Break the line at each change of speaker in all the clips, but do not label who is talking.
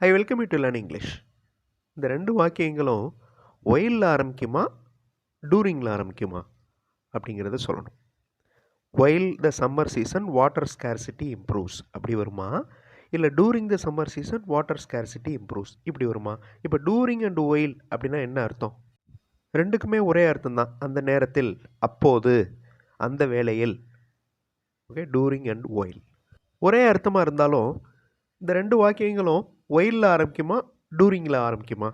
I welcome you to learn English. இந்த ரெண்டு வாக்கியங்களும் ஒயிலில் ஆரம்பிக்குமா டூரிங்கில் ஆரம்பிக்குமா அப்படிங்கிறத சொல்லணும். While the summer season water scarcity improves அப்படி வருமா, இல்லை during the summer season water scarcity improves இப்படி வருமா? இப்போ டூரிங் அண்ட் ஒயில் அப்படின்னா என்ன அர்த்தம்? ரெண்டுக்குமே ஒரே அர்த்தம் தான். அந்த நேரத்தில், அப்போது, அந்த வேளையில். ஓகே, டூரிங் அண்ட் ஒயில் ஒரே அர்த்தமாக இருந்தாலும் இந்த ரெண்டு வாக்கியங்களும் ஒயிலில் ஆரம்பிக்குமா டூரிங்கில் ஆரம்பிக்குமா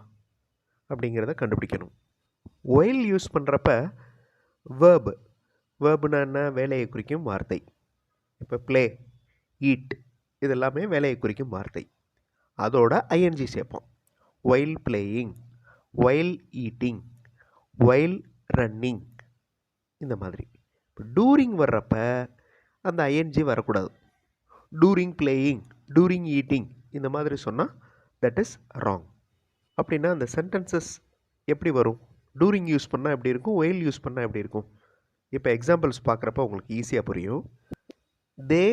அப்படிங்கிறத கண்டுபிடிக்கணும். ஒயில் யூஸ் பண்ணுறப்ப வேர்புனா என்ன? வேலையை குறிக்கும் வார்த்தை. இப்போ ப்ளே, ஈட் இதெல்லாமே வேலையை குறிக்கும் வார்த்தை. அதோட ஐஎன்ஜி சேர்ப்போம். While playing, while eating, while running இந்த மாதிரி. இப்போ டூரிங் வர்றப்ப அந்த ஐஎன்ஜி வரக்கூடாது. டூரிங் பிளேயிங், டூரிங் ஈட்டிங் இந்த மாதிரி சொன்னால் தட் இஸ் ராங். அப்படின்னா அந்த சென்டென்சஸ் எப்படி வரும்? டூரிங் யூஸ் பண்ணால் எப்படி இருக்கும், ஒயில் யூஸ் பண்ணால் எப்படி இருக்கும்? இப்போ எக்ஸாம்பிள்ஸ் பார்க்குறப்ப உங்களுக்கு ஈஸியாக புரியும். தே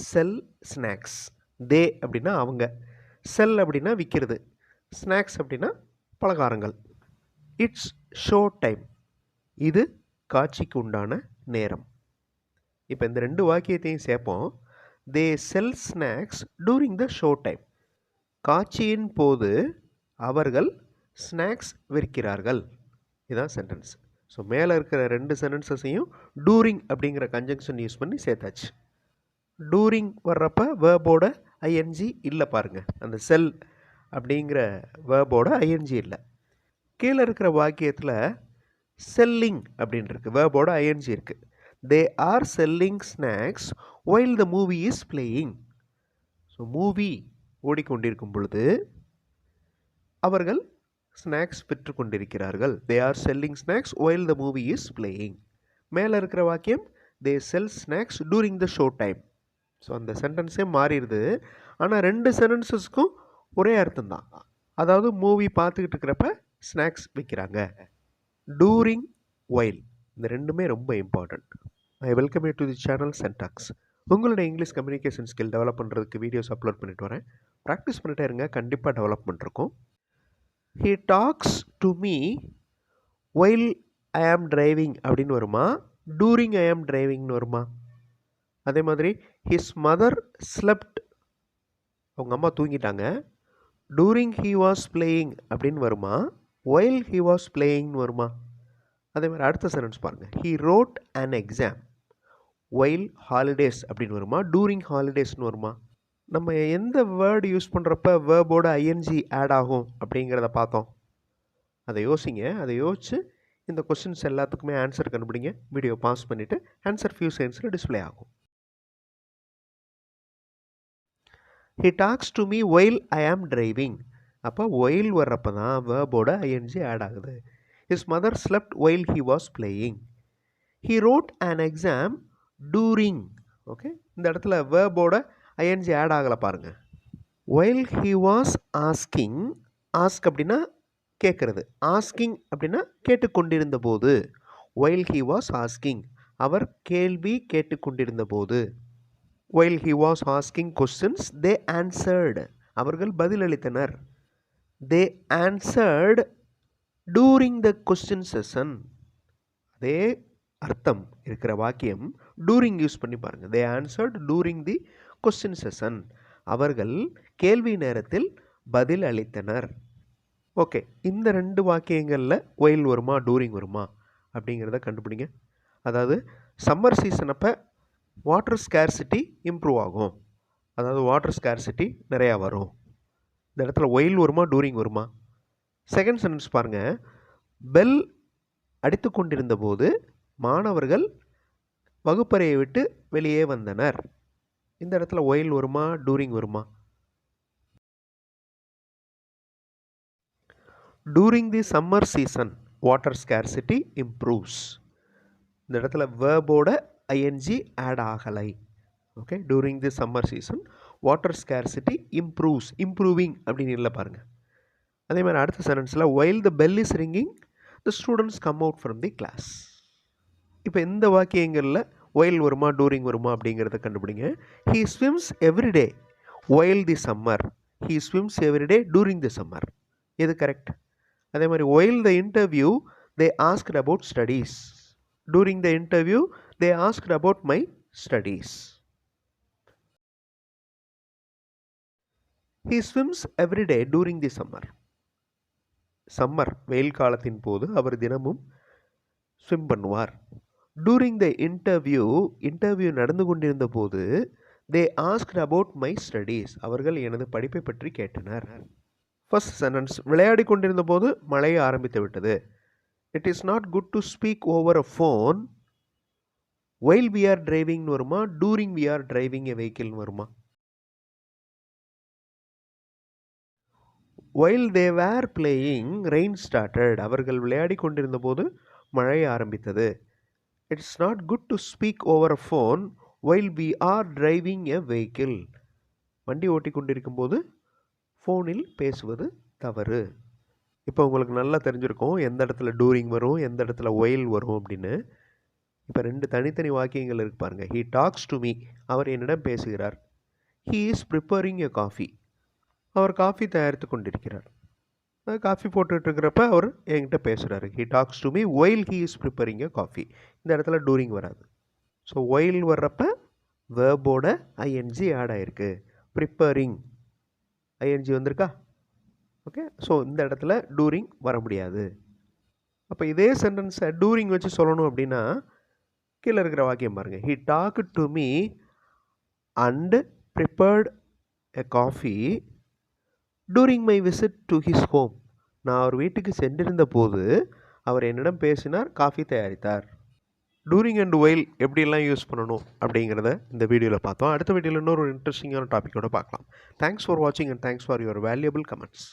செல் ஸ்நாக்ஸ். தே அப்படின்னா அவங்க, செல் அப்படின்னா விற்கிறது, ஸ்நாக்ஸ் அப்படின்னா பலகாரங்கள். இட்ஸ் ஷோ டைம், இது காட்சிக்கு உண்டான நேரம். இப்போ இந்த ரெண்டு வாக்கியத்தையும் சேர்ப்போம். They sell snacks during the show time. காட்சியின் போது அவர்கள் ஸ்நாக்ஸ் விற்கிறார்கள். இதுதான் சென்டென்ஸ். ஸோ மேலே இருக்கிற ரெண்டு சென்டென்சஸையும் டூரிங் அப்படிங்கிற கன்ஜங்ஷன் யூஸ் பண்ணி சேர்த்தாச்சு. டூரிங் வர்றப்ப வேர்போட ஐஎன்ஜி இல்லை பாருங்கள். அந்த செல் அப்படிங்கிற வேர்போட ஐஎன்ஜி இல்லை. கீழே இருக்கிற வாக்கியத்தில் செல்லிங் அப்படின்னு இருக்குது, வேர்போட ஐஎன்ஜி இருக்குது. They are selling snacks while the movie is playing. So movie ஓடிக்கொண்டிருக்கும் பொழுது அவர்கள் ஸ்நாக்ஸ் பெற்று கொண்டிருக்கிறார்கள். They are selling snacks while the movie is playing. மேலே இருக்கிற வாக்கியம் they sell snacks during the show time. So அந்த சென்டென்ஸே மாறிடுது. ஆனால் ரெண்டு சென்டென்சஸ்க்கும் ஒரே அர்த்தம் தான். அதாவது மூவி பார்த்துக்கிட்டு இருக்கிறப்ப ஸ்நாக்ஸ் விற்கிறாங்க. டூரிங், ஒயில் இந்த ரெண்டுமே ரொம்ப important. I welcome you to the channel சென்டாக்ஸ். உங்களோட இங்கிலீஷ் கம்யூனிகேஷன் ஸ்கில் டெவலப் பண்ணுறதுக்கு வீடியோஸ் அப்லோட் பண்ணிட்டு வரேன். ப்ராக்டிஸ் பண்ணிட்டே இருங்க, கண்டிப்பாக டெவலப்மெண்ட் இருக்கும். He talks to me while I am driving அப்படின்னு வருமா, டூரிங் ஐ ஆம் டிரைவிங்னு வருமா? அதே மாதிரி ஹிஸ் மதர் ஸ்லெப்ட், அவங்க அம்மா தூங்கிட்டாங்க, டூரிங் ஹீ வாஸ் பிளேயிங் அப்படின்னு வருமா, ஒயில் ஹீ வாஸ் பிளேயிங்னு வருமா? அதே மாதிரி அடுத்த சென்டென்ஸ் பாருங்கள். He wrote an exam while holidays அப்படின்னு வருமா, டூரிங் ஹாலிடேஸ்னு வருமா? நம்ம எந்த வேர்டு யூஸ் பண்ணுறப்ப வேர்போட ஐஎன்ஜி ஆட் ஆகும் அப்படிங்கிறத பார்த்தோம். அதை யோசிங்க. அதை யோசிச்சு இந்த கொஸ்டின்ஸ் எல்லாத்துக்குமே ஆன்சர் கண்டுபிடிங்க. வீடியோ பாஸ் பண்ணிவிட்டு ஆன்சர் ஃபியூ செகண்ட்ஸில் டிஸ்பிளே ஆகும். He talks to me while I am driving. அப்போ ஒயில் வர்றப்போ தான் வேர்போட ஐஎன்ஜி ஆட் ஆகுது. His mother slept while he was playing. He wrote an exam during. Okay, இந்த இடத்துல வேர்போட ஐஎன்ஜி ஆட் ஆகலை பாருங்கள். While he was asking. Ask அப்படின்னா கேட்குறது, ஆஸ்கிங் அப்படின்னா கேட்டுக்கொண்டிருந்த போது. ஒயில் ஹி வாஸ் ஆஸ்கிங், அவர் கேள்வி கேட்டுக்கொண்டிருந்த போது. While he was asking questions they answered, அவர்கள் பதிலளித்தனர். They answered during the question session. அதே அர்த்தம் இருக்கிற வாக்கியம் டூரிங் யூஸ் பண்ணி பாருங்கள். They answered during the question session, அவர்கள் கேள்வி நேரத்தில் பதில் அளித்தனர். ஓகே, இந்த ரெண்டு வாக்கியங்களில் ஒயில் வருமா டூரிங் வருமா அப்படிங்கிறத கண்டுபிடிங்க. அதாவது சம்மர் சீசன் அப்போ வாட்டர் ஸ்கேர்சிட்டி இம்ப்ரூவ் ஆகும், அதாவது வாட்டர் ஸ்கேர்சிட்டி நிறையா வரும். இந்த இடத்துல ஒயில் வருமா டூரிங் வருமா? செகண்ட் சென்டென்ஸ் பாருங்கள். பெல் அடித்து கொண்டிருந்த போது மாணவர்கள் வகுப்பறையை விட்டு வெளியே வந்தனர். இந்த இடத்துல ஒயில் வருமா டூரிங் வருமா? During the summer season water scarcity improves. இந்த இடத்துல வேர்போட ஐஎன்ஜி ஆட் ஆகலை. Okay, during the summer season water scarcity improves, improving அப்படின்னு இல்லை பாருங்கள். அதே மாதிரி அடுத்த சென்டென்ஸில் while the bell is ringing the students come out from the class. இப்போ இந்த வாக்கியங்களில் ஒயில் வருமா டூரிங் வருமா அப்படிங்கிறத கண்டுபிடிங்க. He swims everyday while the summer. he swims every day during the summer. இது கரெக்ட். அதே மாதிரி while the interview they asked about studies. During the interview they asked about my studies. He swims every day during the summer. Summer வெயில் காலத்தின் போது அவர் தினமும் swim பண்ணுவார். During the interview நடந்து கொண்டிருந்த போது தே ஆஸ்க்ட் அபவுட் மை ஸ்டடீஸ். அவர்கள் எனது படிப்பை பற்றி கேட்டனர். ஃபர்ஸ்ட் சென்டென்ஸ், விளையாடி கொண்டிருந்த போது மழை ஆரம்பித்து விட்டது. It is not good to speak over a phone while we are டிரைவிங்னு வருமா, during we are driving a வெஹிக்கிள்னு வருமா? While they were playing rain started. அவர்கள் விளையாடி கொண்டிருந்த போது மழை ஆரம்பித்தது. It's not good to speak over a phone while we are driving a vehicle. வண்டி ஓட்டி கொண்டிருக்கும் போது ஃபோனில் பேசுவது தவறு. இப்போ உங்களுக்கு நல்லா தெரிஞ்சிருக்கும் எந்த இடத்துல டூரிங் வரும், எந்த இடத்துல ஒயில் வரும் அப்படின்னு. இப்போ 2 தனித்தனி வாக்கியங்கள் இருக்கு பாருங்க. ஹீ டாக்ஸ் டு மீ, அவர் என்னிடம் பேசுகிறார். He is preparing a coffee, அவர் காஃபி தயாரித்து கொண்டிருக்கிறார். காஃபி போட்டுட்டு இருக்கிறப்ப அவர் என்கிட்ட பேசுகிறாரு. He talks to me while he is preparing a coffee. இந்த இடத்துல டூரிங் வராது. ஸோ ஒயில் வர்றப்ப வேர்போட ஐஎன்ஜி ஆட் ஆகிருக்கு. ப்ரிப்பேரிங் ஐஎன்ஜி வந்திருக்கா? ஓகே. ஸோ இந்த இடத்துல டூரிங் வர முடியாது. அப்போ இதே சென்டென்ஸை டூரிங் வச்சு சொல்லணும் அப்படின்னா கீழே இருக்கிற வாக்கியம் பாருங்கள். He talk to me and prepared a coffee during my visit to his home. நான் அவர் வீட்டுக்கு சென்றிருந்த போது அவர் என்னிடம் பேசினார், காஃபி தயாரித்தார். டூரிங் அண்ட் ஒயில் எப்படியெல்லாம் யூஸ் பண்ணணும் அப்படிங்கிறத இந்த வீடியோவில் பார்த்தோம். அடுத்த வீடியோவில் இன்னொரு இன்ட்ரெஸ்டிங்கான டாப்பிக்கோடு பார்க்கலாம். தேங்க்ஸ் ஃபார் வாட்சிங் and thanks for your valuable comments.